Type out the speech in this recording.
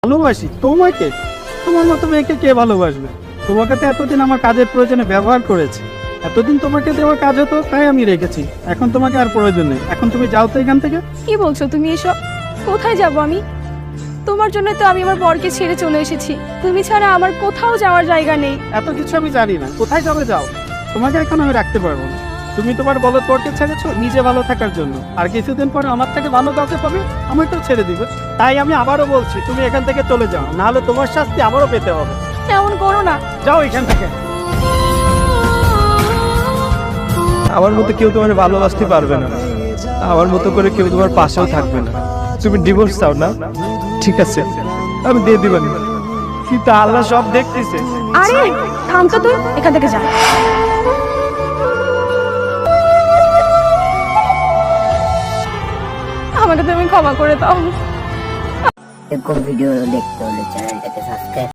ভালোবাসি তোমাকে? তোমার মতো মেয়েকে কে ভালোবাসবে? তোমাকে তো এতদিন আমার কাজের প্রয়োজনে ব্যবহার করেছি। এতদিন তোমাকে দেওয়া কাজ হতো তাই আমি রেখেছি। এখন তোমাকে আর প্রয়োজন নেই। এখন তুমি যাও তো এখান থেকে। কি বলছো তুমি এসব? কোথায় যাব আমি? তোমার জন্য তো আমি আমার বরকে ছেড়ে চলে এসেছি। তুমি ছাড়া আমার কোথাও যাওয়ার জায়গা নেই। এত কিছু আমি জানি না, কোথায় যাবে যাও। তোমাকে এখন আমি রাখতে পারবো না। তুমি তোমার বলদ বরকে ছেড়েছো নিজে ভালো থাকার জন্য, আর কিছুদিন পরে আমার থেকে ভালো কাউকে পাবে, আমাকেও ছেড়ে দিবে। তাই আমি আবারও বলছি তুমি এখান থেকে চলে যাও, নাহলে তোমার শাস্তি আবারও পেতে হবে। এমন করো না। যাও এখান থেকে। আমার মতো কেউ তোমার ভালোবাসতে পারবে না, আমার মতো করে কেউ তোমার পাশেও থাকবে না। তুমি ডিভোর্স চাও না? ঠিক আছে, আমি দিয়ে দিব না, কিন্তু আল্লাহ সব দেখতেছে। আরে থাম তো, তুই এখান থেকে যা। আমাকে তুমি ক্ষমা করে দাও। এরকম ভিডিও দেখতে হলে চ্যানেলটাকে সাবস্ক্রাইব